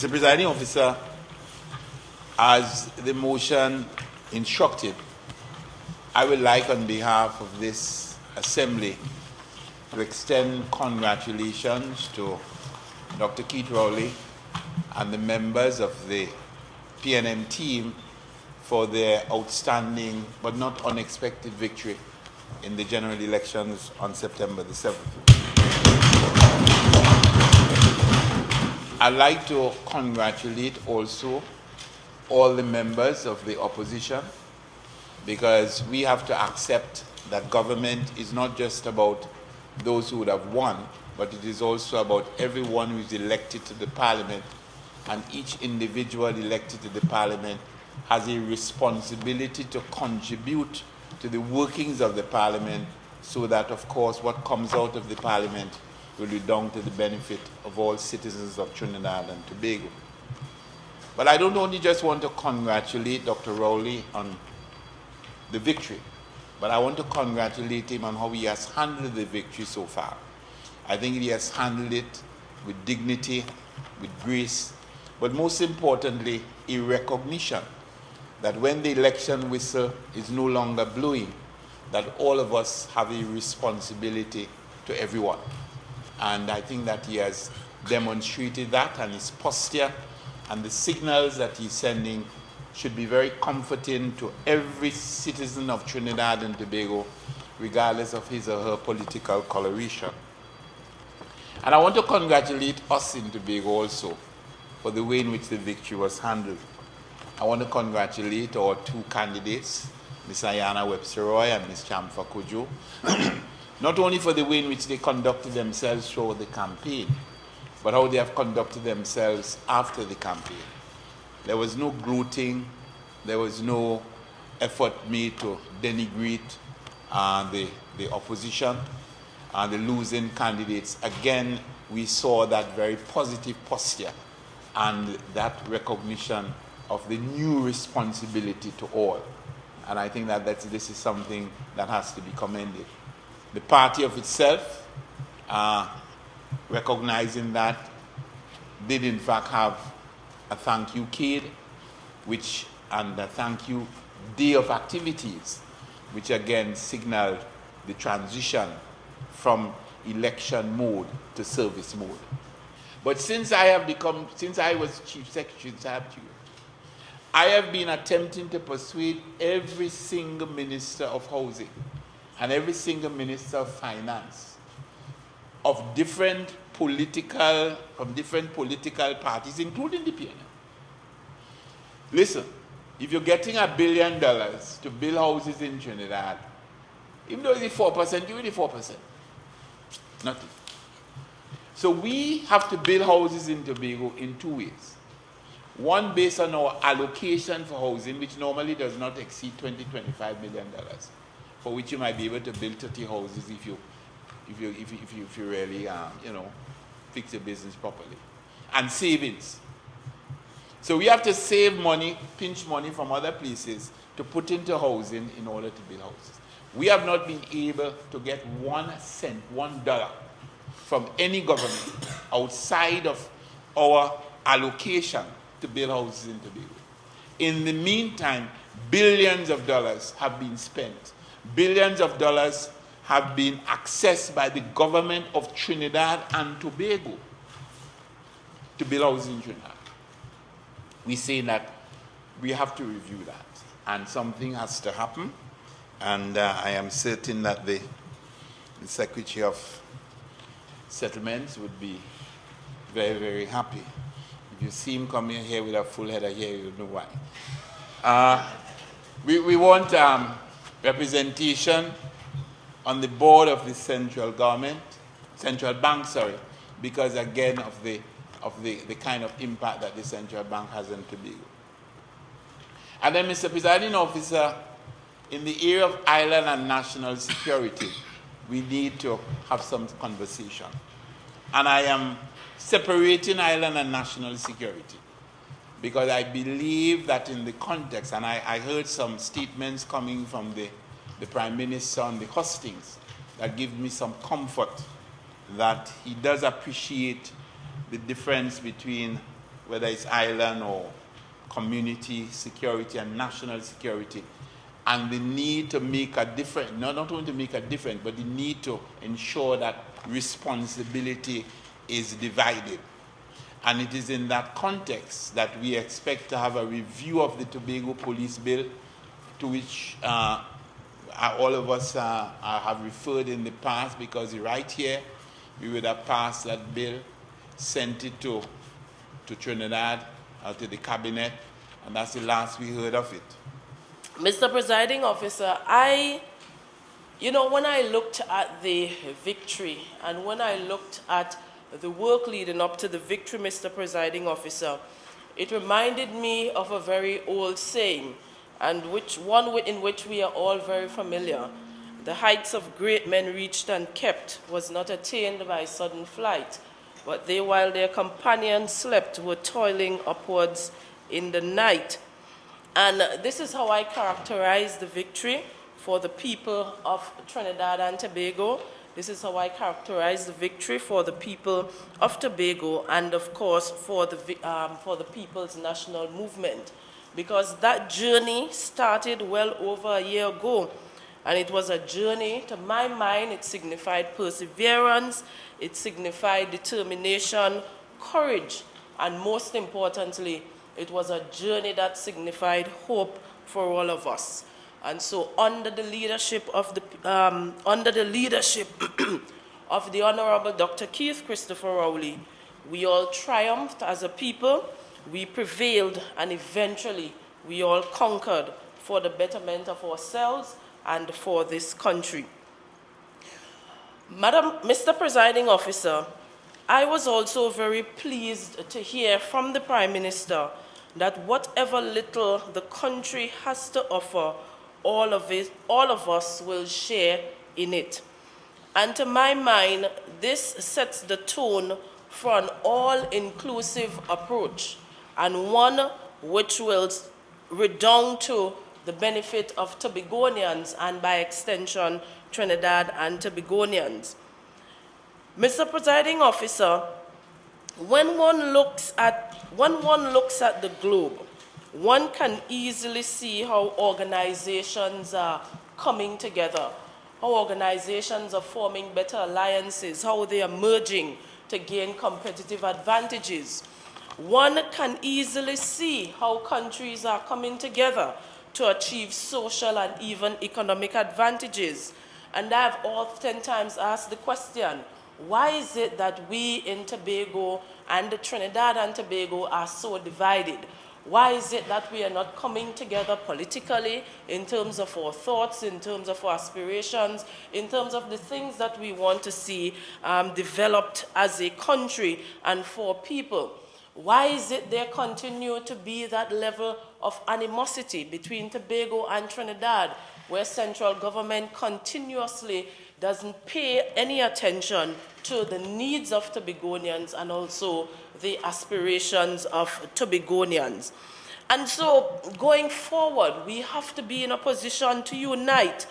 Mr. Presiding Officer, as the motion instructed, I would like on behalf of this Assembly to extend congratulations to Dr. Keith Rowley and the members of the PNM team for their outstanding but not unexpected victory in the general elections on September the 7th. I'd like to congratulate also all the members of the opposition, because we have to accept that government is not just about those who would have won, but it is also about everyone who is elected to the parliament, and each individual elected to the parliament has a responsibility to contribute to the workings of the parliament, so that, of course, what comes out of the parliament will be done to the benefit of all citizens of Trinidad and Tobago. But I don't only just want to congratulate Dr. Rowley on the victory, but I want to congratulate him on how he has handled the victory so far. I think he has handled it with dignity, with grace, but most importantly, a recognition that when the election whistle is no longer blowing, that all of us have a responsibility to everyone. And I think that he has demonstrated that, and his posture and the signals that he's sending should be very comforting to every citizen of Trinidad and Tobago, regardless of his or her political coloration. And I want to congratulate us in Tobago also for the way in which the victory was handled. I want to congratulate our two candidates, Ms. Ayana Webster-Roy and Ms. Chamfa Kojo, not only for the way in which they conducted themselves throughout the campaign, but how they have conducted themselves after the campaign. There was no gloating, there was no effort made to denigrate the opposition and the losing candidates. Again, we saw that very positive posture and that recognition of the new responsibility to all. And I think that this is something that has to be commended. The party of itself, recognizing that, did in fact have a thank you card, and a thank you day of activities, which again signaled the transition from election mode to service mode. But since I was Chief Secretary, I have been attempting to persuade every single Minister of Housing and every single Minister of Finance of different political parties, including the PNM. Listen, if you're getting $1 billion to build houses in Trinidad, even though it's 4%, give it 4%. Nothing. So we have to build houses in Tobago in two ways. One, based on our allocation for housing, which normally does not exceed $20–25 million, for which you might be able to build 30 houses if you really fix your business properly. And savings. So we have to save money, pinch money from other places to put into housing in order to build houses. We have not been able to get 1 cent, $1 from any government outside of our allocation to build houses in Tobago. In the meantime, billions of dollars have been spent. Billions of dollars have been accessed by the government of Trinidad and Tobago to build houses in Trinidad. We say that we have to review that, and something has to happen, and I am certain that the Secretary of Settlements would be very, very happy. If you see him coming here with a full head of hair, you'll know why. We want representation on the board of the central bank, because again of the kind of impact that the central bank has in Tobago. And then, Mr. Presiding Officer, in the area of island and national security, we need to have some conversation. And I am separating island and national security, because I believe that in the context, and I heard some statements coming from the Prime Minister on the hustings that give me some comfort that he does appreciate the difference between whether it's island or community security and national security, and the need to make a difference, not only to make a difference, but the need to ensure that responsibility is divided. And it is in that context that we expect to have a review of the Tobago Police Bill, to which all of us have referred in the past, because right here we would have passed that bill, sent it to Trinidad, to the cabinet, and that's the last we heard of it. Mr. Presiding Officer, when I looked at the victory and when I looked at the work leading up to the victory, Mr. Presiding Officer, it reminded me of a very old saying, and in which we are all very familiar. The heights of great men reached and kept was not attained by sudden flight, but they, while their companions slept, were toiling upwards in the night. And this is how I characterize the victory for the people of Trinidad and Tobago. This is how I characterize the victory for the people of Tobago, and of course for the People's National Movement, because that journey started well over a year ago, and it was a journey, to my mind, it signified perseverance, it signified determination, courage, and most importantly, it was a journey that signified hope for all of us. And so, under the leadership of the Honorable Dr. Keith Christopher Rowley, we all triumphed as a people, we prevailed, and eventually we all conquered for the betterment of ourselves and for this country. Mr. Presiding Officer, I was also very pleased to hear from the Prime Minister that whatever little the country has to offer, all of us will share in it. And to my mind, this sets the tone for an all-inclusive approach, and one which will redound to the benefit of Tobagonians and, by extension, Trinidad and Tobagonians. Mr. Presiding Officer, when one looks at the globe, one can easily see how organizations are coming together, how organizations are forming better alliances, how they are merging to gain competitive advantages. One can easily see how countries are coming together to achieve social and even economic advantages. And I've oftentimes asked the question, why is it that we in Tobago and Trinidad and Tobago are so divided? Why is it that we are not coming together politically in terms of our thoughts, in terms of our aspirations, in terms of the things that we want to see developed as a country and for people? Why is it there continue to be that level of animosity between Tobago and Trinidad, where central government continuously doesn't pay any attention to the needs of Tobagonians and also the aspirations of Tobagonians? And so, going forward, we have to be in a position to unite.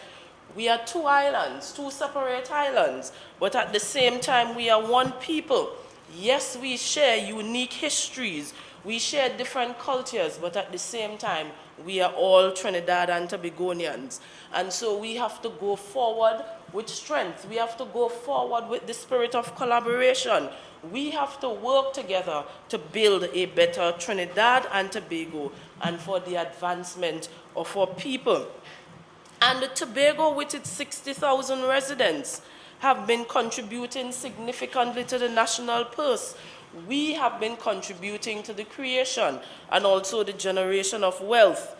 We are two islands, two separate islands, but at the same time, we are one people. Yes, we share unique histories, we share different cultures, but at the same time, we are all Trinidad and Tobagonians. And so we have to go forward with strength. We have to go forward with the spirit of collaboration. We have to work together to build a better Trinidad and Tobago and for the advancement of our people. And Tobago, with its 60,000 residents, have been contributing significantly to the national purse. We have been contributing to the creation and also the generation of wealth.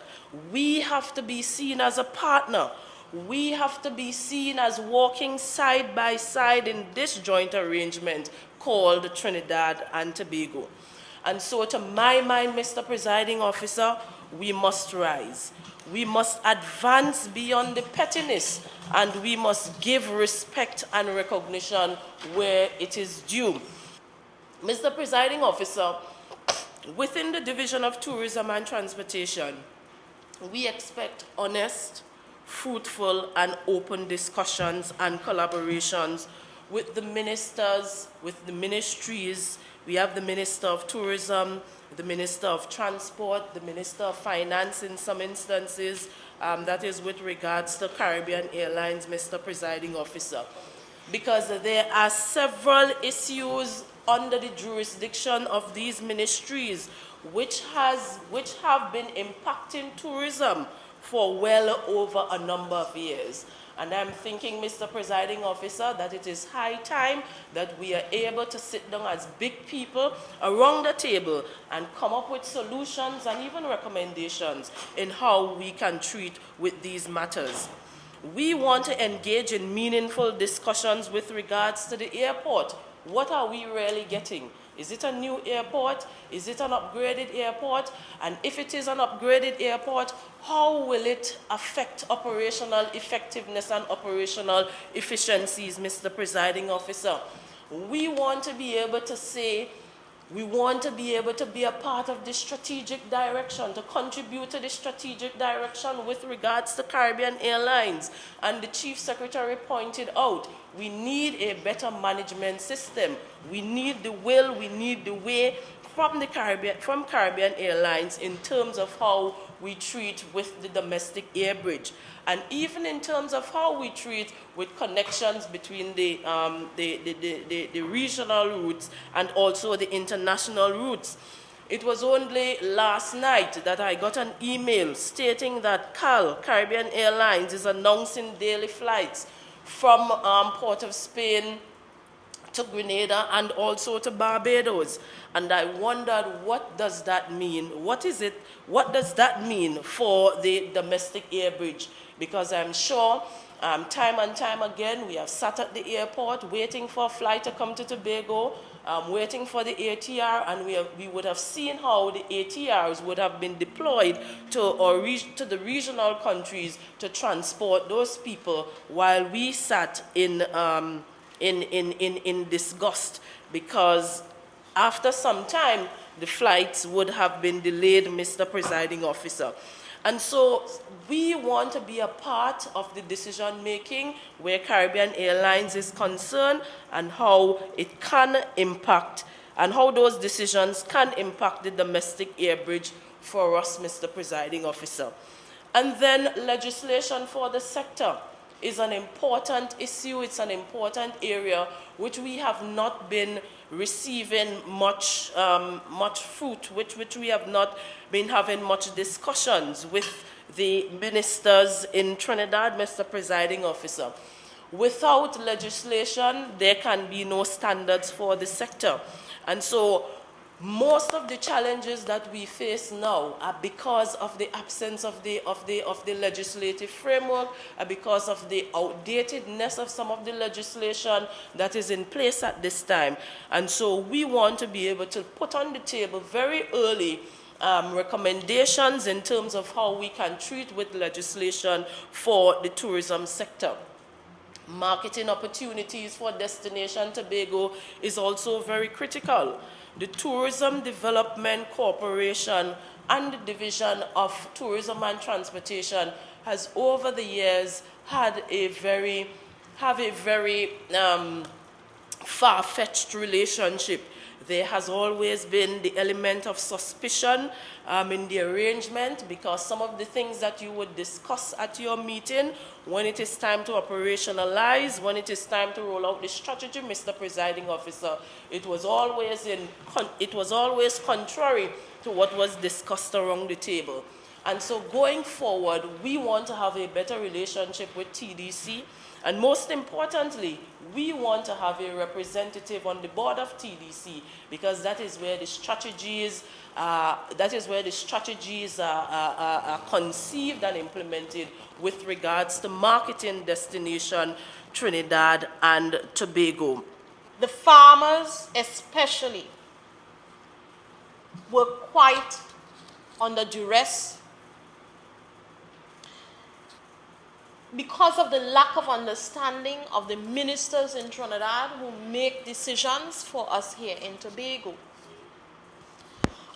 We have to be seen as a partner. We have to be seen as walking side by side in this joint arrangement called Trinidad and Tobago. And so, to my mind, Mr. Presiding Officer, we must rise. We must advance beyond the pettiness, and we must give respect and recognition where it is due. Mr. Presiding Officer, within the Division of Tourism and Transportation, we expect honest, fruitful, and open discussions and collaborations with the ministers, with the ministries. We have the Minister of Tourism, the Minister of Transport, the Minister of Finance in some instances. That is with regards to Caribbean Airlines, Mr. Presiding Officer. Because there are several issues under the jurisdiction of these ministries which have been impacting tourism for well over a number of years. And I'm thinking, Mr. Presiding Officer, that it is high time that we are able to sit down as big people around the table and come up with solutions and even recommendations in how we can treat with these matters. We want to engage in meaningful discussions with regards to the airport. What are we really getting? Is it a new airport? Is it an upgraded airport? And if it is an upgraded airport, how will it affect operational effectiveness and operational efficiencies, Mr. Presiding Officer? We want to be able to say, we want to be able to be a part of the strategic direction, to contribute to the strategic direction with regards to Caribbean Airlines. And the Chief Secretary pointed out, we need a better management system. We need the will, we need the way from Caribbean Airlines in terms of how we treat with the domestic air bridge. And even in terms of how we treat with connections between the regional routes and also the international routes. It was only last night that I got an email stating that Caribbean Airlines, is announcing daily flights from Port of Spain to Grenada and also to Barbados. And I wondered, what does that mean? What does that mean for the domestic air bridge? Because I'm sure time and time again we have sat at the airport waiting for a flight to come to Tobago, waiting for the ATR, and we would have seen how the ATRs would have been deployed to the regional countries to transport those people, while we sat in disgust, because after some time the flights would have been delayed, Mr. Presiding Officer. And so we want to be a part of the decision making where Caribbean Airlines is concerned, and how it can impact, and how those decisions can impact the domestic air bridge for us, Mr. Presiding Officer. And then legislation for the sector is an important issue. It's an important area which we have not been receiving much fruit, which we have not been having much discussions with the ministers in Trinidad, Mr. Presiding Officer. Without legislation, there can be no standards for the sector. And so most of the challenges that we face now are because of the absence of the legislative framework, because of the outdatedness of some of the legislation that is in place at this time. And so we want to be able to put on the table very early recommendations in terms of how we can treat with legislation for the tourism sector. Marketing opportunities for Destination Tobago is also very critical. The Tourism Development Corporation and the Division of Tourism and Transportation has over the years had a very far-fetched relationship. There has always been the element of suspicion in the arrangement, because some of the things that you would discuss at your meeting, when it is time to operationalize, when it is time to roll out the strategy, Mr. Presiding Officer, it was always contrary to what was discussed around the table. And so going forward, we want to have a better relationship with TDC. And most importantly, we want to have a representative on the board of TDC, because that is where the strategies are conceived and implemented with regards to marketing Destination Trinidad and Tobago. The farmers especially were quite under duress because of the lack of understanding of the ministers in Trinidad who make decisions for us here in Tobago.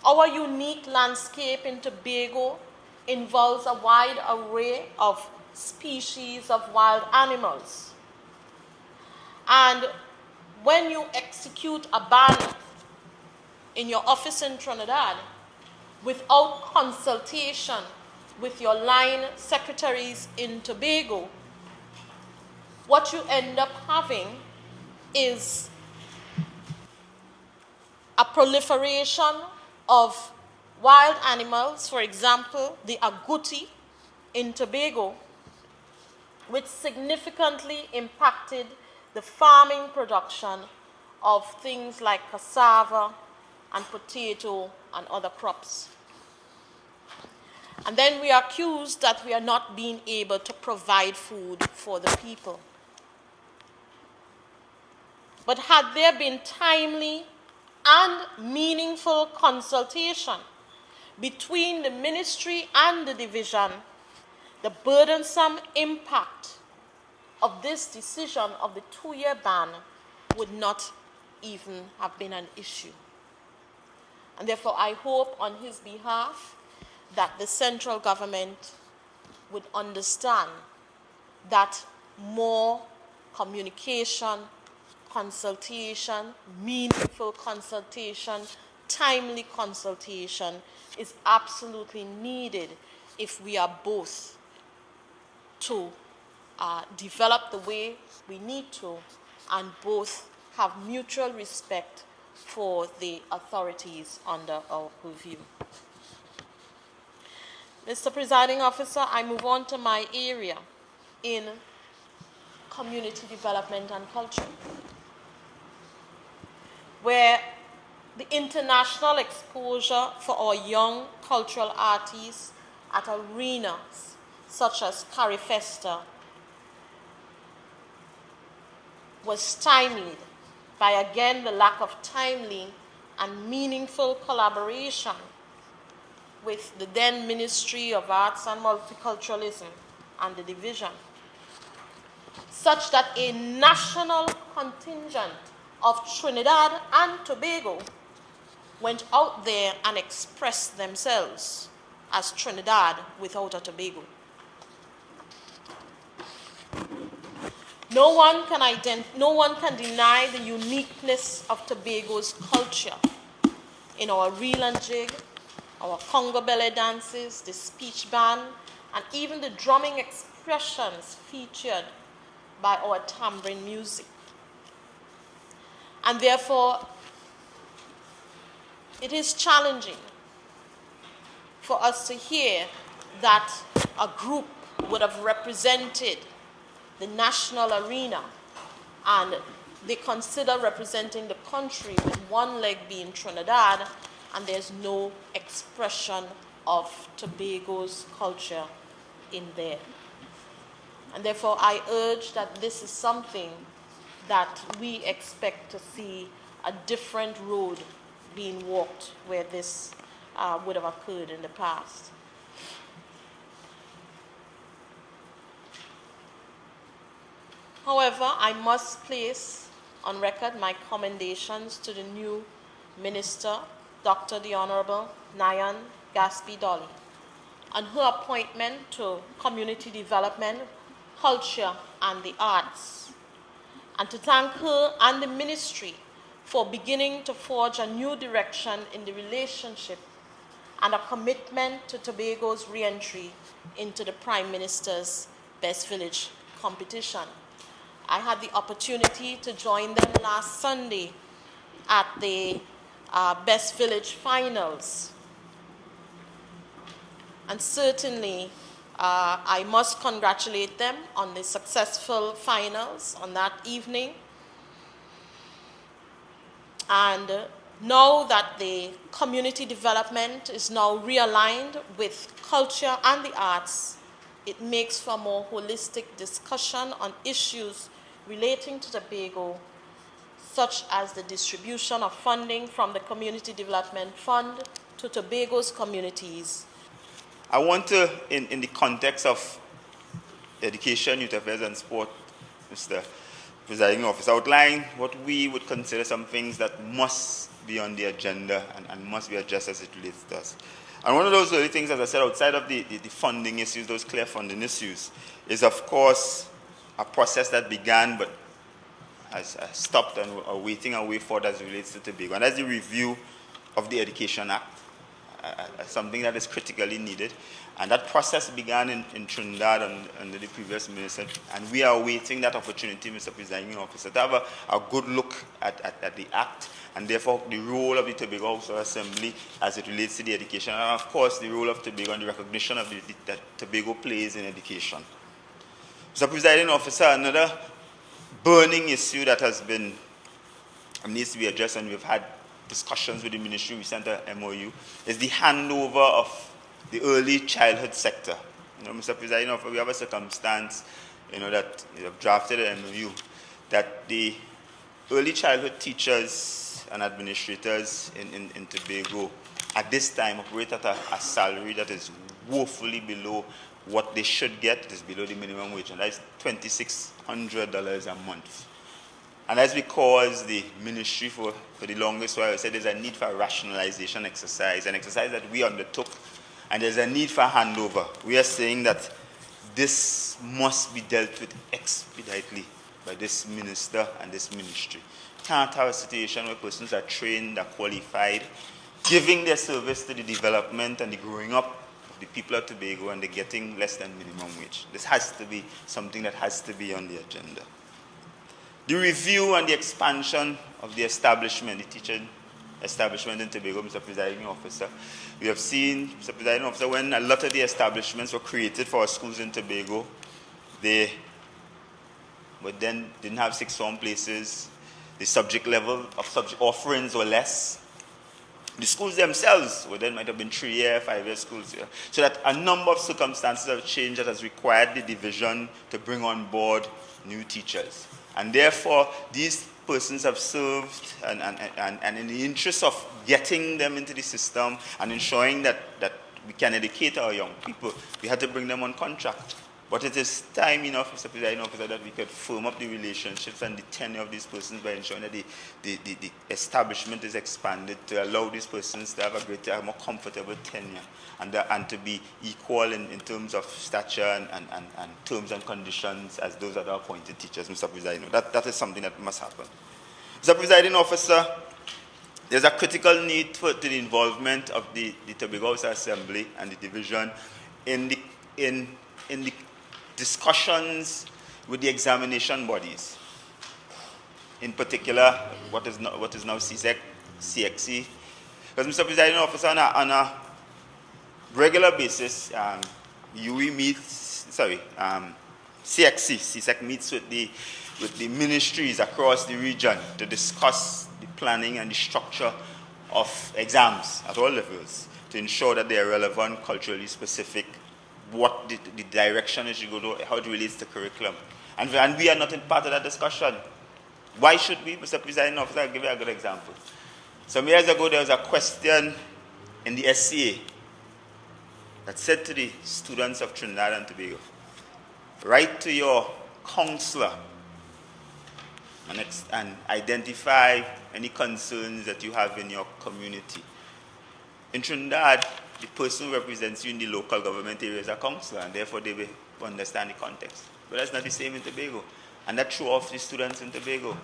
Our unique landscape in Tobago involves a wide array of species of wild animals. And when you execute a ban in your office in Trinidad without consultation with your line secretaries in Tobago, what you end up having is a proliferation of wild animals, for example, the agouti in Tobago, which significantly impacted the farming production of things like cassava and potato and other crops. And then we are accused that we are not being able to provide food for the people. But had there been timely and meaningful consultation between the ministry and the division, the burdensome impact of this decision of the 2-year ban would not even have been an issue. And therefore, I hope on his behalf that the central government would understand that more communication, consultation, meaningful consultation, timely consultation is absolutely needed if we are both to develop the way we need to and both have mutual respect for the authorities under our purview. Mr. Presiding Officer, I move on to my area in community development and culture, where the international exposure for our young cultural artists at arenas such as Carifesta was stymied by, again, the lack of timely and meaningful collaboration with the then Ministry of Arts and Multiculturalism and the division, such that a national contingent of Trinidad and Tobago went out there and expressed themselves as Trinidad without a Tobago. No one can deny the uniqueness of Tobago's culture in our reel and jig, our Congo belly dances, the speech band, and even the drumming expressions featured by our tambourine music. And therefore, it is challenging for us to hear that a group would have represented the national arena and they consider representing the country with one leg being Trinidad and there's no expression of Tobago's culture in there. And therefore, I urge that this is something that we expect to see a different road being walked where this would have occurred in the past. However, I must place on record my commendations to the new Minister, Dr. the Honorable Nayan Gaspie-Dolly, on her appointment to Community Development, Culture, and the Arts, and to thank her and the Ministry for beginning to forge a new direction in the relationship and a commitment to Tobago's re-entry into the Prime Minister's Best Village competition. I had the opportunity to join them last Sunday at the Best Village finals. And certainly, I must congratulate them on the successful finals on that evening. And now that the community development is now realigned with culture and the arts, it makes for a more holistic discussion on issues relating to Tobago, such as the distribution of funding from the Community Development Fund to Tobago's communities. I want to, in the context of education, youth affairs, and sport, Mr. Presiding Officer, outline what we would consider some things that must be on the agenda and must be addressed as it relates to us. And one of those early things, as I said, outside of the funding issues, those clear funding issues, is of course a process that began but has stopped and are waiting and way forward as it relates to Tobago. And that's the review of the Education Act, something that is critically needed. And that process began in Trinidad under the previous minister, and we are awaiting that opportunity, Mr. Presiding Officer, to have a good look at the Act, and therefore the role of the Tobago House of Assembly as it relates to the education, and of course the role of Tobago and the recognition of that Tobago plays in education. Mr. Presiding Officer, another burning issue that needs to be addressed, and we've had discussions with the ministry, we sent a MOU, is the handover of the early childhood sector. Mr. President, we have a circumstance, that we have drafted an MOU that the early childhood teachers and administrators in Tobago at this time operate at a salary that is woefully below what they should get. It is below the minimum wage, and that is $2,600 a month. And that's because the ministry for the longest while said there's a need for a rationalization exercise, an exercise that we undertook, and there's a need for a handover. We are saying that this must be dealt with expeditiously by this minister and this ministry. Can't have a situation where persons are trained, are qualified, giving their service to the development and the growing up of the people of Tobago, and they're getting less than minimum wage. This has to be something that has to be on the agenda. The review and the expansion of the establishment, the teaching establishment in Tobago, Mr. Presiding Officer. We have seen, Mr. Presiding Officer, when a lot of the establishments were created for our schools in Tobago, they then didn't have sixth form places. The subject level of subject offerings were less. The schools themselves might have been 3-year, 5-year schools here. So that a number of circumstances have changed that has required the division to bring on board new teachers. And therefore, these persons have served, and in the interest of getting them into the system and ensuring that we can educate our young people, we had to bring them on contract. But it is time enough, Mr. Presiding Officer, that we could firm up the relationships and the tenure of these persons by ensuring that the establishment is expanded to allow these persons to have a greater, more comfortable tenure and to be equal in terms of stature and terms and conditions as those that are appointed teachers, Mr. Presiding. That is something that must happen. Mr. Presiding Officer, there's a critical need for the involvement of the Tobago House Assembly and the division in the discussions with the examination bodies, in particular what is now CXC. Because, Mr. Presiding Officer, on a regular basis, CXC meets with the ministries across the region to discuss the planning and the structure of exams at all levels to ensure that they are relevant, culturally specific, what the direction it should go to, how it relates to curriculum. And we are not in part of that discussion. Why should we, Mr. Presiding Officer? I'll give you a good example. Some years ago, there was a question in the SCA that said to the students of Trinidad and Tobago, write to your counselor and identify any concerns that you have in your community. In Trinidad, the person who represents you in the local government area is a councillor, and therefore they will understand the context. But that's not the same in Tobago. And that threw off the students in Tobago.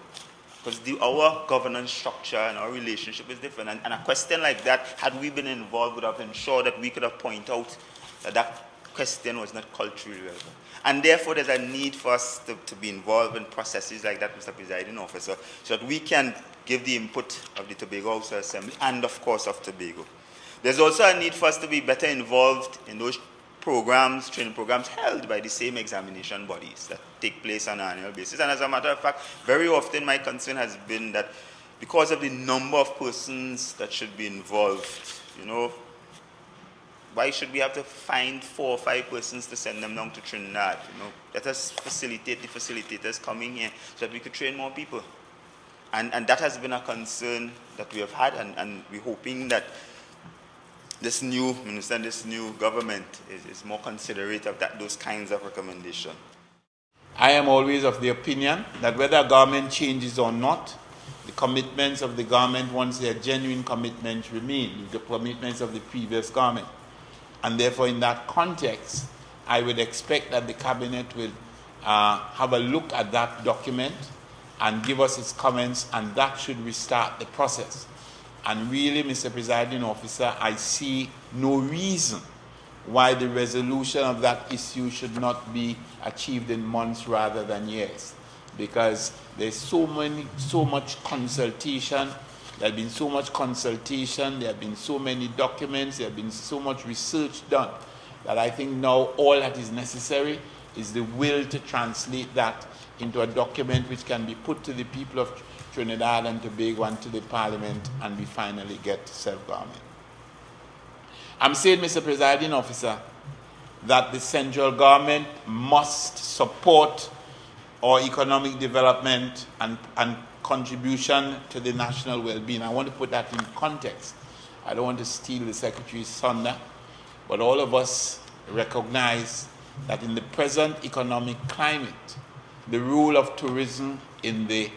Because our governance structure and our relationship is different. And a question like that, had we been involved, would have ensured that we could have pointed out that question was not culturally relevant. And therefore, there's a need for us to be involved in processes like that, Mr. Presiding Officer, so that we can give the input of the Tobago House Assembly and, of course, of Tobago. There's also a need for us to be better involved in those programs, training programs held by the same examination bodies that take place on an annual basis. And as a matter of fact, very often my concern has been that because of the number of persons that should be involved, why should we have to find 4 or 5 persons to send them down to Trinidad? Let us facilitate the facilitators coming here so that we could train more people. And that has been a concern that we have had, and we're hoping that this new minister and this new government is more considerate of those kinds of recommendations. I am always of the opinion that whether government changes or not, the commitments of the government, once their genuine commitments remain, the commitments of the previous government. And therefore, in that context, I would expect that the cabinet will have a look at that document and give us its comments, and that should restart the process. And really, Mr. Presiding Officer, I see no reason why the resolution of that issue should not be achieved in months rather than years. Because there's so much consultation, there have been so much consultation, there have been so many documents, there have been so much research done, that I think now all that is necessary is the will to translate that into a document which can be put to the people of Trinidad and Tobago and to the Parliament, and we finally get self-government. I'm saying, Mr. Presiding Officer, that the central government must support our economic development and contribution to the national well-being. I want to put that in context. I don't want to steal the Secretary's thunder, but all of us recognize that in the present economic climate, the role of tourism in the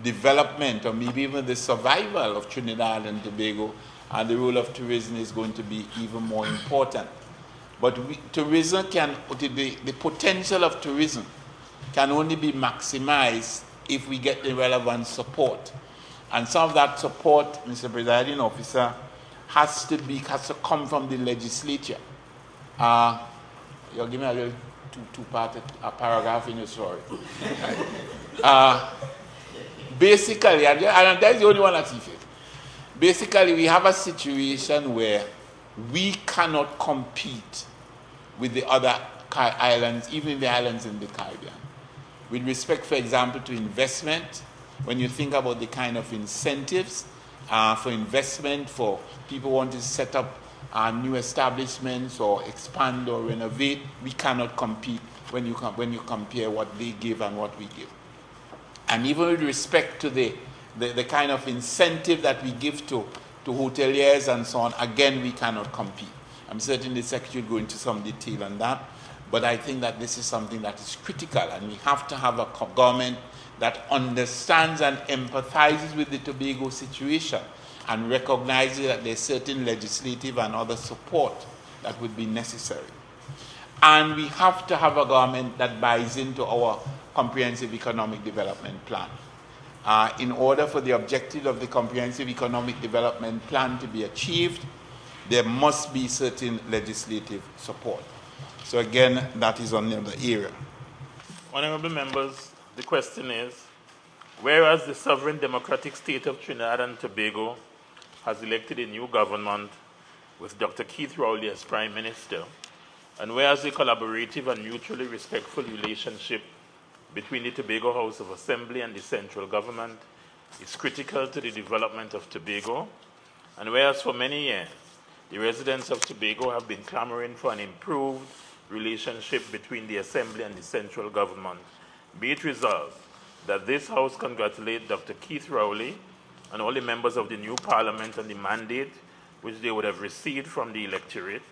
development or maybe even the survival of Trinidad and Tobago, and the role of tourism is going to be even more important. But tourism can, the potential of tourism can only be maximized if we get the relevant support. And some of that support, Mr. Presiding Officer, has to come from the legislature. You'll give me a little two-part paragraph in your story. Basically, and that's the only one that's it. Basically, we have a situation where we cannot compete with the other islands, even the islands in the Caribbean. With respect, for example, to investment, when you think about the kind of incentives for investment, for people wanting to set up new establishments or expand or renovate, we cannot compete when you compare what they give and what we give. And even with respect to the kind of incentive that we give to hoteliers and so on, again, we cannot compete. I'm certain the Secretary will go into some detail on that, but I think that this is something that is critical, and we have to have a government that understands and empathizes with the Tobago situation and recognizes that there's certain legislative and other support that would be necessary. And we have to have a government that buys into our comprehensive economic development plan. In order for the objective of the comprehensive economic development plan to be achieved, there must be certain legislative support. So again, that is on the other area. Honorable members, the question is, whereas the sovereign democratic state of Trinidad and Tobago has elected a new government with Dr. Keith Rowley as Prime Minister, and whereas a collaborative and mutually respectful relationship between the Tobago House of Assembly and the central government is critical to the development of Tobago, and whereas for many years the residents of Tobago have been clamoring for an improved relationship between the Assembly and the central government, be it resolved that this House congratulate Dr. Keith Rowley and all the members of the new Parliament on the mandate which they would have received from the electorate,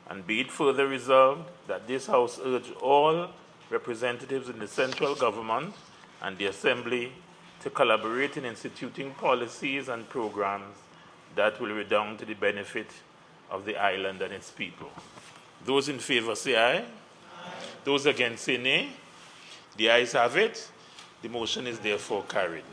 and be it further resolved that this House urge all representatives in the central government and the Assembly to collaborate in instituting policies and programs that will redound to the benefit of the island and its people. Those in favor say aye. Aye. Those against say nay. The ayes have it. The motion is therefore carried.